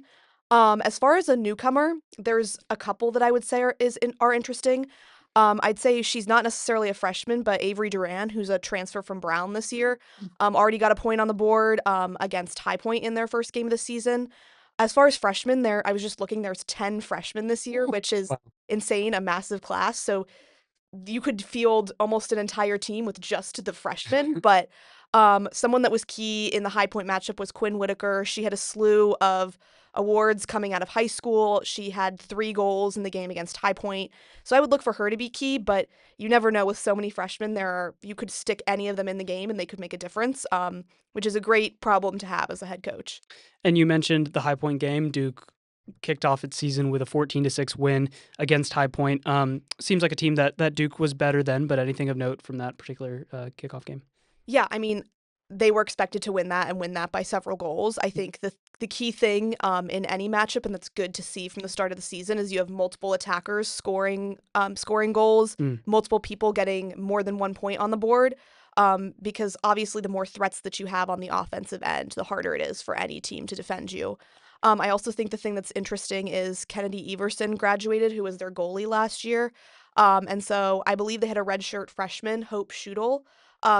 As far as a newcomer, there's a couple that I would say are interesting. I'd say she's not necessarily a freshman, but Avery Duran, who's a transfer from Brown this year, already got a point on the board against High Point in their first game of the season. As far as freshmen, I was just looking, there's 10 freshmen this year, which is insane, a massive class. So you could field almost an entire team with just the freshmen, but someone that was key in the High Point matchup was Quinn Whitaker. She had a slew of awards coming out of high school. She had 3 goals in the game against High Point. So I would look for her to be key, but you never know with so many freshmen. You could stick any of them in the game and they could make a difference, which is a great problem to have as a head coach. And you mentioned the High Point game. Duke kicked off its season with a 14-6 win against High Point. Seems like a team that Duke was better than, but anything of note from that particular kickoff game? Yeah, I mean, they were expected to win that and win that by several goals. I think the key thing in any matchup, and that's good to see from the start of the season, is you have multiple attackers scoring goals, multiple people getting more than 1 point on the board. because obviously the more threats that you have on the offensive end, the harder it is for any team to defend you. I also think the thing that's interesting is Kennedy Everson graduated, who was their goalie last year. And so I believe they had a redshirt freshman, Hope Schudel,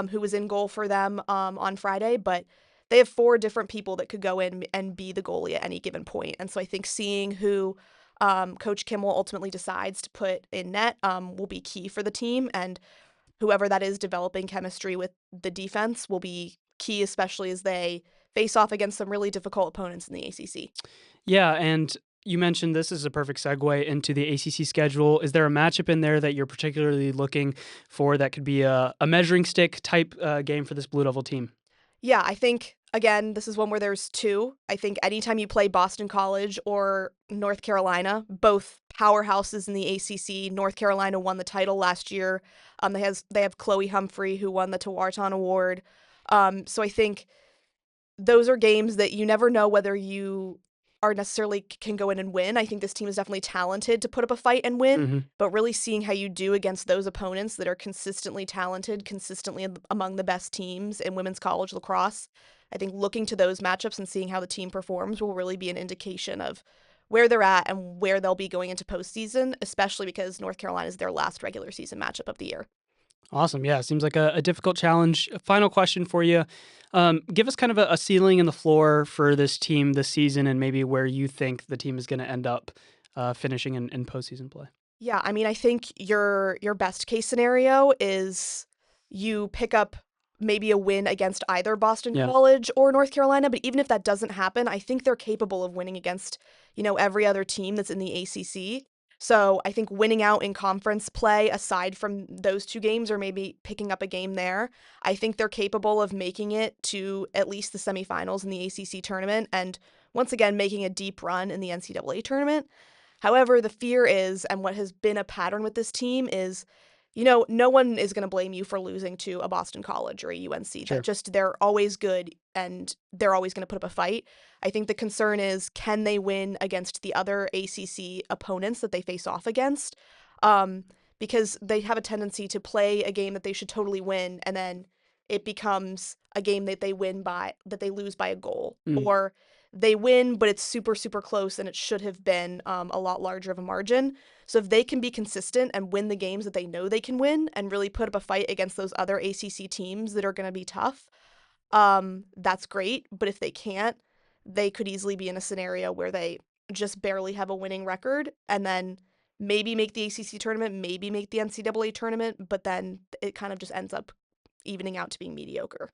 who was in goal for them on Friday. But they have 4 different people that could go in and be the goalie at any given point. And so I think seeing who Coach Kimmel ultimately decides to put in net will be key for the team. And whoever that is developing chemistry with the defense will be key, especially as they face off against some really difficult opponents in the ACC. Yeah, and you mentioned this is a perfect segue into the ACC schedule. Is there a matchup in there that you're particularly looking for that could be a measuring stick type game for this Blue Devil team? Yeah, I think, again, this is one where there's 2. I think anytime you play Boston College or North Carolina, both powerhouses in the ACC. North Carolina won the title last year. They have Chloe Humphrey, who won the Tewaaraton Award. So I think those are games that you never know whether you are necessarily can go in and win. I think this team is definitely talented to put up a fight and win, but really seeing how you do against those opponents that are consistently talented, consistently among the best teams in women's college lacrosse, I think looking to those matchups and seeing how the team performs will really be an indication of where they're at and where they'll be going into postseason, especially because North Carolina is their last regular season matchup of the year. Awesome. Yeah, it seems like a difficult challenge. A final question for you. Give us kind of a ceiling and the floor for this team this season and maybe where you think the team is going to end up finishing in postseason play. Yeah, I mean, I think your best case scenario is you pick up maybe a win against either Boston College or North Carolina, but even if that doesn't happen, I think they're capable of winning against, every other team that's in the ACC. So I think winning out in conference play, aside from those 2 games, or maybe picking up a game there, I think they're capable of making it to at least the semifinals in the ACC tournament, and once again, making a deep run in the NCAA tournament. However, the fear is, and what has been a pattern with this team is, no one is going to blame you for losing to a Boston College or a UNC. Sure. They're always good and they're always going to put up a fight. I think the concern is, can they win against the other ACC opponents that they face off against? Because they have a tendency to play a game that they should totally win, and then it becomes a game that they lose by a goal, or they win, but it's super, super close, and it should have been a lot larger of a margin. So if they can be consistent and win the games that they know they can win and really put up a fight against those other ACC teams that are going to be tough, that's great. But if they can't, they could easily be in a scenario where they just barely have a winning record and then maybe make the ACC tournament, maybe make the NCAA tournament, but then it kind of just ends up evening out to being mediocre.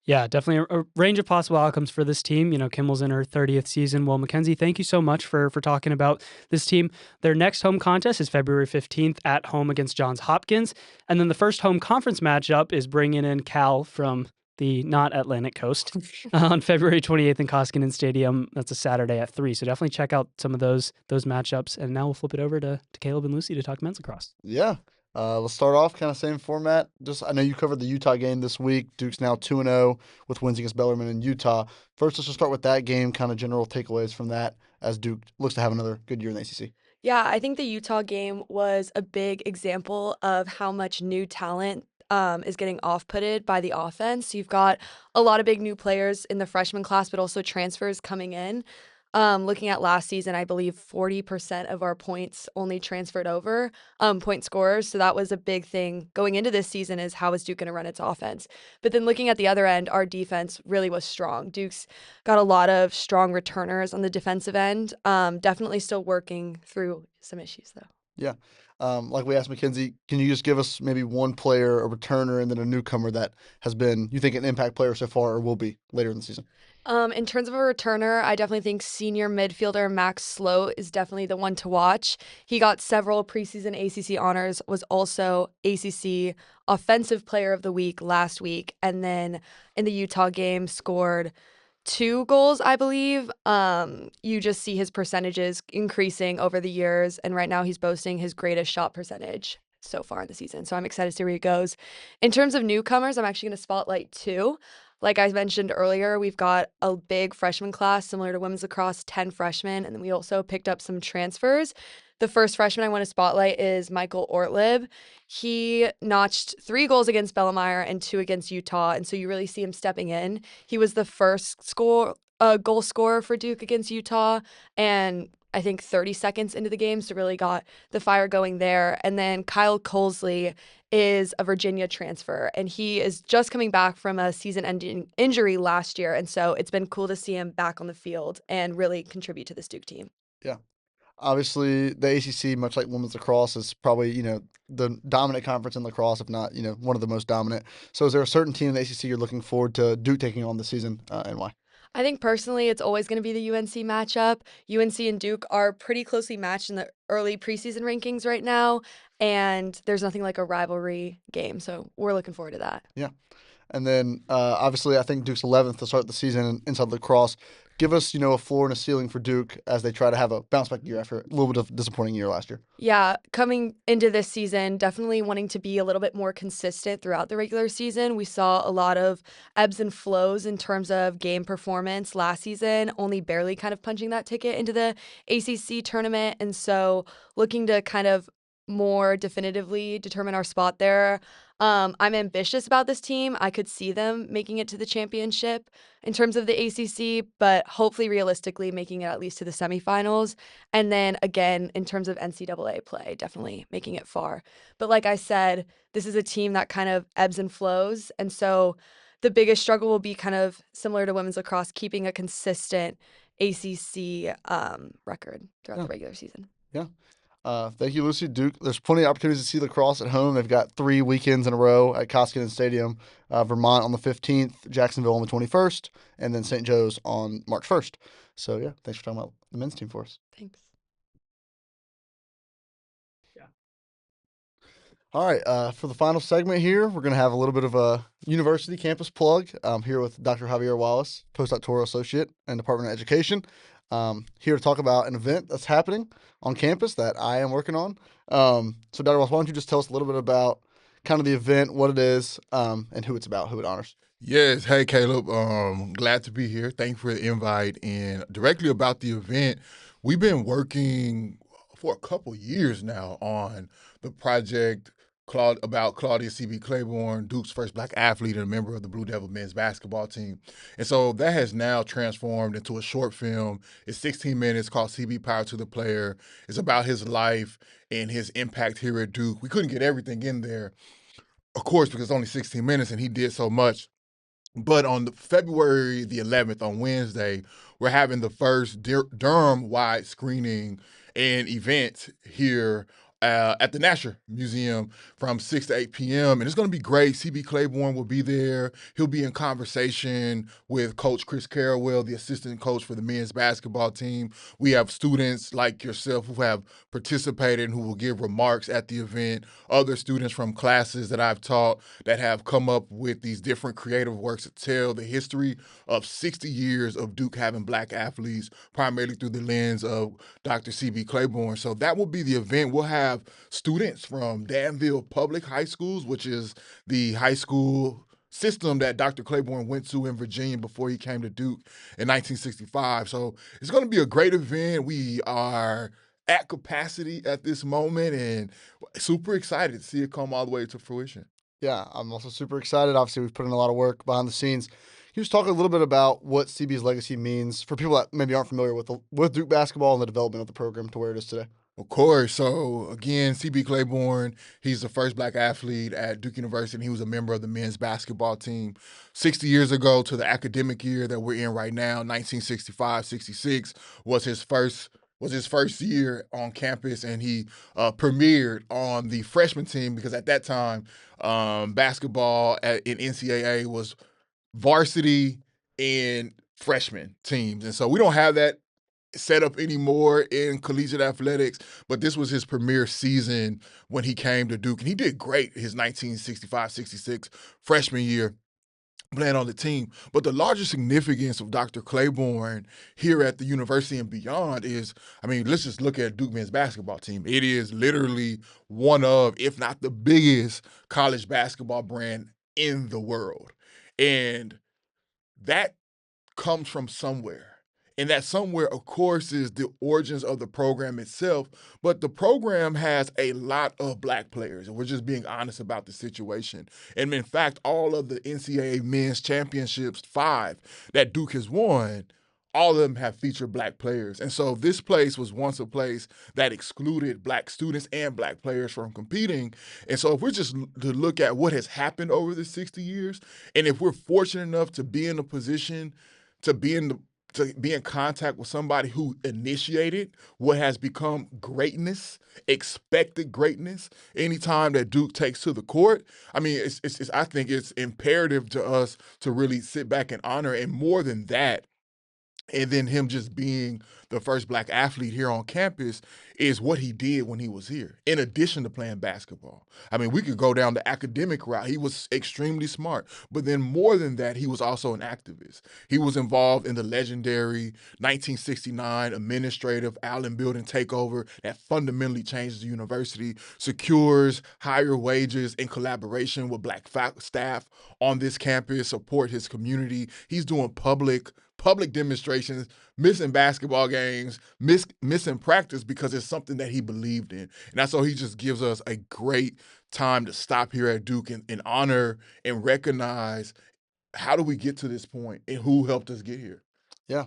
Yeah, definitely a range of possible outcomes for this team. Kimmel's in her 30th season. Well, Mackenzie, thank you so much for talking about this team. Their next home contest is February 15th at home against Johns Hopkins. And then the first home conference matchup is bringing in Cal from the not Atlantic coast on February 28th in Koskinen Stadium. That's a Saturday at 3. So definitely check out some of those matchups. And now we'll flip it over to Caleb and Lucy to talk men's lacrosse. Yeah. Let's start off kind of same format. I know you covered the Utah game this week. Duke's now 2-0 with wins against Bellarmine and Utah. First, let's just start with that game, kind of general takeaways from that as Duke looks to have another good year in the ACC. Yeah, I think the Utah game was a big example of how much new talent is getting off-putted by the offense. You've got a lot of big new players in the freshman class, but also transfers coming in. Looking at last season, I believe 40% of our points only transferred over, point scorers. So that was a big thing going into this season, is how is Duke going to run its offense? But then looking at the other end, our defense really was strong. Duke's got a lot of strong returners on the defensive end. Definitely still working through some issues, though. Yeah. Like we asked Mackenzie, can you just give us maybe one player, a returner, and then a newcomer that has been, you think, an impact player so far or will be later in the season? In terms of a returner, I definitely think senior midfielder Max Sloat is definitely the one to watch. He got several preseason ACC honors, was also ACC Offensive Player of the Week last week, and then in the Utah game scored 2 goals, I believe. You just see his percentages increasing over the years, and right now he's boasting his greatest shot percentage so far in the season. So I'm excited to see where he goes. In terms of newcomers, I'm actually going to spotlight 2. Like I mentioned earlier, we've got a big freshman class similar to women's lacrosse, 10 freshmen, and then we also picked up some transfers. the first freshman I want to spotlight is Michael Ortlib. He notched 3 goals against Bellemere and 2 against Utah, and so you really see him stepping in. He was the first goal scorer for Duke against Utah, and I think 30 seconds into the game, so really got the fire going there. And then Kyle Colesley is a Virginia transfer, and he is just coming back from a season-ending injury last year, and so it's been cool to see him back on the field and really contribute to this Duke team. Yeah. Obviously, the ACC, much like women's lacrosse, is probably, the dominant conference in lacrosse, if not, one of the most dominant. So is there a certain team in the ACC you're looking forward to Duke taking on this season, and why? I think personally it's always going to be the UNC matchup. UNC and Duke are pretty closely matched in the early preseason rankings right now, and there's nothing like a rivalry game, so we're looking forward to that. Yeah. And then, obviously, I think Duke's 11th to start the season inside lacrosse. Give us, a floor and a ceiling for Duke as they try to have a bounce-back year after a little bit of a disappointing year last year. Yeah, coming into this season, definitely wanting to be a little bit more consistent throughout the regular season. We saw a lot of ebbs and flows in terms of game performance last season, only barely kind of punching that ticket into the ACC tournament. And so looking to kind of more definitively determine our spot there. I'm ambitious about this team. I could see them making it to the championship in terms of the ACC, but hopefully realistically making it at least to the semifinals. And then again, in terms of NCAA play, definitely making it far. But like I said, this is a team that kind of ebbs and flows. And so the biggest struggle will be kind of similar to women's lacrosse, keeping a consistent ACC record throughout the regular season. Yeah. Thank you, Lucy. Duke, there's plenty of opportunities to see lacrosse at home. They've got 3 weekends in a row at Koskinen Stadium, Vermont on the 15th, Jacksonville on the 21st, and then St. Joe's on March 1st. So, yeah, thanks for talking about the men's team for us. Thanks. Yeah. All right, for the final segment here, we're going to have a little bit of a university campus plug. I'm here with Dr. Javier Wallace, postdoctoral associate in Department of Education. Here to talk about an event that's happening on campus that I am working on. So, Dr. Wallace, why don't you just tell us a little bit about kind of the event, what it is, and who it's about, who it honors? Yes. Hey, Caleb. Glad to be here. Thank you for the invite. And directly about the event, we've been working for a couple years now on the project about Claudia C.B. Claiborne, Duke's first Black athlete and a member of the Blue Devil men's basketball team. And so that has now transformed into a short film. It's 16 minutes called CB Power to the Player. It's about his life and his impact here at Duke. We couldn't get everything in there, of course, because it's only 16 minutes and he did so much. But on February the 11th, on Wednesday, we're having the first Durham-wide screening and event here at the Nasher Museum from 6 to 8 p.m. And it's going to be great. CB Claiborne will be there. He'll be in conversation with Coach Chris Carrawell, the assistant coach for the men's basketball team. We have students like yourself who have participated and who will give remarks at the event. Other students from classes that I've taught that have come up with these different creative works to tell the history of 60 years of Duke having Black athletes, primarily through the lens of Dr. CB Claiborne. So that will be the event. We'll have students from Danville Public High Schools, which is the high school system that Dr. Claiborne went to in Virginia before he came to Duke in 1965. So it's going to be a great event. We are at capacity at this moment and super excited to see it come all the way to fruition. Yeah, I'm also super excited. Obviously, we've put in a lot of work behind the scenes. Can you just talk a little bit about what CB's legacy means for people that maybe aren't familiar with Duke basketball and the development of the program to where it is today? Of course. So, again, CB Claiborne, he's the first Black athlete at Duke University. He was a member of the men's basketball team 60 years ago to the academic year that we're in right now, 1965-66, was his first year on campus, and he premiered on the freshman team because at that time, basketball in NCAA was varsity and freshman teams. And so we don't have that set up anymore in collegiate athletics, but this was his premier season when he came to Duke, and he did great his 1965-66 freshman year playing on the team. But the larger significance of Dr. Claiborne here at the university and beyond is, let's just look at Duke men's basketball team. It is literally one of, if not the biggest, college basketball brand in the world. And that comes from somewhere. And that somewhere, of course, is the origins of the program itself. But the program has a lot of black players, and we're just being honest about the situation. And in fact, all of the NCAA men's championships, 5 that Duke has won, all of them have featured black players. And so this place was once a place that excluded black students and black players from competing. And so if we're just to look at what has happened over the 60 years, and if we're fortunate enough to be in a position to be in contact with somebody who initiated what has become greatness, expected greatness, anytime that Duke takes to the court, I mean, I think it's imperative to us to really sit back and honor, and more than that, and then him just being the first black athlete here on campus is what he did when he was here, in addition to playing basketball. I mean, we could go down the academic route. He was extremely smart. But then more than that, he was also an activist. He was involved in the legendary 1969 administrative Allen Building takeover that fundamentally changes the university, secures higher wages in collaboration with black staff on this campus, support his community. He's doing public demonstrations, missing basketball games, missing practice because it's something that he believed in. And that's why he just gives us a great time to stop here at Duke and honor and recognize how do we get to this point and who helped us get here. Yeah.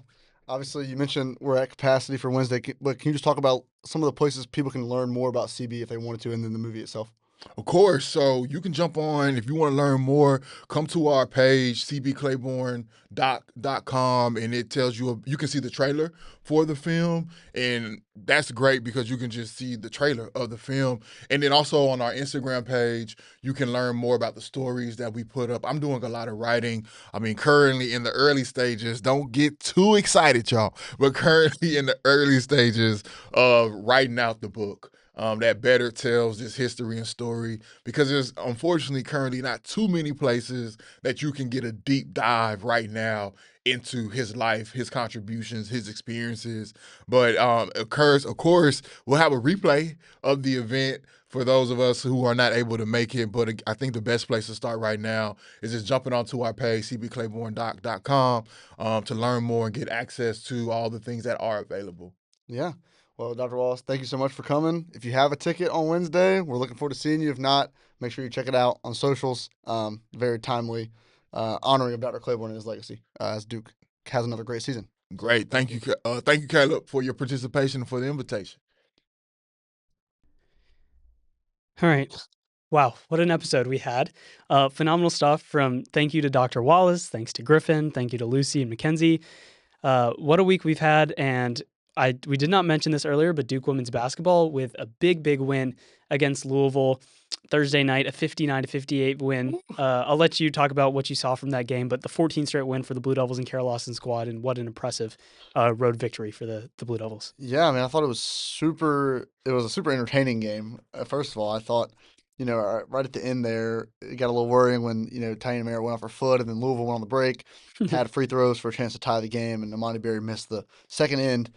Obviously, you mentioned we're at capacity for Wednesday, but can you just talk about some of the places people can learn more about CB if they wanted to, and then the movie itself? Of course. So you can jump on, if you want to learn more, come to our page, cbclaiborne.com, and it tells you, you can see the trailer for the film. And that's great because you can just see the trailer of the film. And then also on our Instagram page, you can learn more about the stories that we put up. I'm doing a lot of writing. I mean, currently in the early stages, don't get too excited, y'all, but currently in the early stages of writing out the book. That better tells this history and story, because there's unfortunately currently not too many places that you can get a deep dive right now into his life, his contributions, his experiences. But of course, we'll have a replay of the event for those of us who are not able to make it. But I think the best place to start right now is just jumping onto our page, cbclaiborne.com, to learn more and get access to all the things that are available. Yeah. Well, Dr. Wallace, thank you so much for coming. If you have a ticket on Wednesday, we're looking forward to seeing you. If not, make sure you check it out on socials. Very timely honoring of Dr. Claiborne and his legacy as Duke has another great season. Great. Thank you, Caleb, for your participation and for the invitation. All right. Wow, what an episode we had. Phenomenal stuff from thank you to Dr. Wallace, thanks to Griffin, thank you to Lucy and Mackenzie. What a week we've had, and we did not mention this earlier, but Duke women's basketball with a big win against Louisville Thursday night, a 59-58 win. I'll let you talk about what you saw from that game, but the 14th straight win for the Blue Devils and Kara Lawson squad, and what an impressive road victory for the Blue Devils. Yeah, I mean, I thought it was a super entertaining game. First of all, I thought, right at the end there, it got a little worrying when, Taina Merritt went off her foot, and then Louisville went on the break, had free throws for a chance to tie the game, and Amani Berry missed the second end.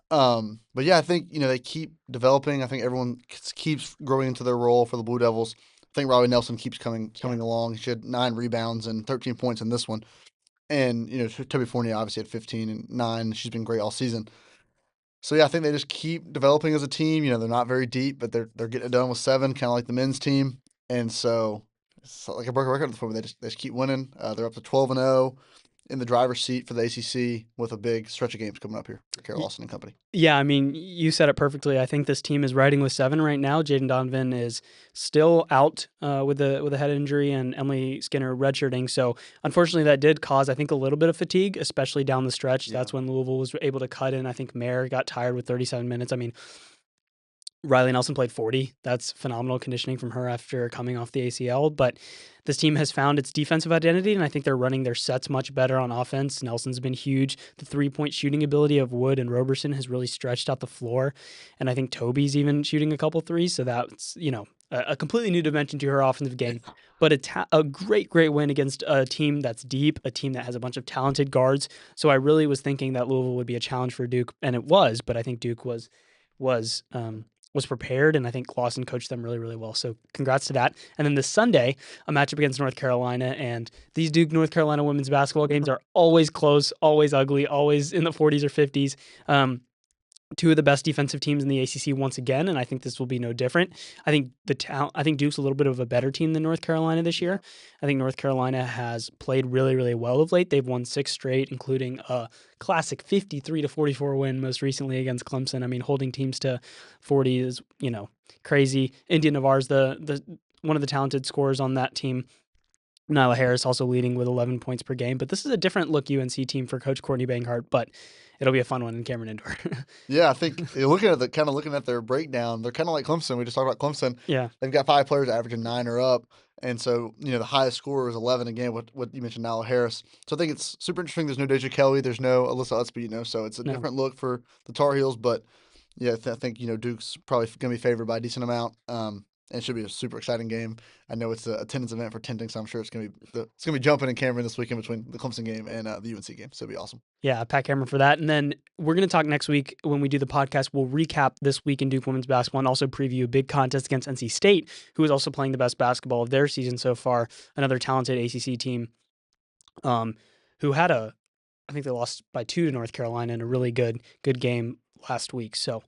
But yeah, I think, they keep developing. I think everyone keeps growing into their role for the Blue Devils. I think Robbie Nelson keeps coming along. She had 9 rebounds and 13 points in this one. And, Toby Fournier obviously had 15 and 9. She's been great all season. So yeah, I think they just keep developing as a team. They're not very deep, but they're getting it done with 7, kind of like the men's team. And so it's like a broken record at this point. They just keep winning. They're up to 12-0. In the driver's seat for the ACC with a big stretch of games coming up here for Kara Lawson and company. Yeah, I mean, you said it perfectly. I think this team is riding with 7 right now. Jaden Donovan is still out with a head injury, and Emily Skinner redshirting. So unfortunately, that did cause, I think, a little bit of fatigue, especially down the stretch. Yeah. That's when Louisville was able to cut in. I think Mare got tired with 37 minutes. I mean, Riley Nelson played 40. That's phenomenal conditioning from her after coming off the ACL. But this team has found its defensive identity, and I think they're running their sets much better on offense. Nelson's been huge. The three-point shooting ability of Wood and Roberson has really stretched out the floor. And I think Toby's even shooting a couple threes. So that's, a completely new dimension to her offensive game. But a great win against a team that's deep, a team that has a bunch of talented guards. So I really was thinking that Louisville would be a challenge for Duke, and it was. But I think Duke was was prepared, and I think Clausen coached them really, really well. So congrats to that. And then this Sunday, a matchup against North Carolina, and these Duke North Carolina women's basketball games are always close, always ugly, always in the 40s or 50s. Two of the best defensive teams in the ACC once again, and I think this will be no different. I think Duke's a little bit of a better team than North Carolina this year. I think North Carolina has played really, really well of late. They've won 6 straight, including a classic 53-44 win most recently against Clemson. I mean, holding teams to 40 is, crazy. India Navarre's the one of the talented scorers on that team. Nyla Harris also leading with 11 points per game. But this is a different look UNC team for Coach Courtney Banghart, but it'll be a fun one in Cameron Indoor. Yeah, I think looking at their breakdown, they're kind of like Clemson. We just talked about Clemson. Yeah. They've got 5 players averaging 9 or up. And so, the highest scorer is 11 again, what you mentioned, Nyla Harris. So I think it's super interesting. There's no Deja Kelly. There's no Alyssa Utsby, so it's a different look for the Tar Heels. But, yeah, I think, Duke's probably going to be favored by a decent amount. And it should be a super exciting game. I know it's a attendance event for Tenting, so I'm sure it's going to be jumping in Cameron this weekend between the Clemson game and the UNC game. So it'll be awesome. Yeah, Pat Cameron for that. And then we're going to talk next week when we do the podcast. We'll recap this week in Duke women's basketball and also preview a big contest against NC State, who is also playing the best basketball of their season so far. Another talented ACC team who had I think they lost by 2 to North Carolina in a really good game last week. So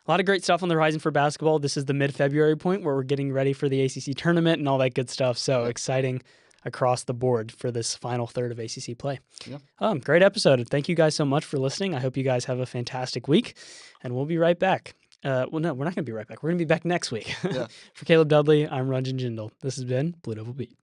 a lot of great stuff on the horizon for basketball. This is the mid-February point where we're getting ready for the ACC tournament and all that good stuff. So exciting across the board for this final third of ACC play. Yeah. Great episode. Thank you guys so much for listening. I hope you guys have a fantastic week, and we'll be right back. No, we're not going to be right back. We're going to be back next week. For Caleb Dudley, I'm Ranjan Jindal. This has been Blue Devil Beat.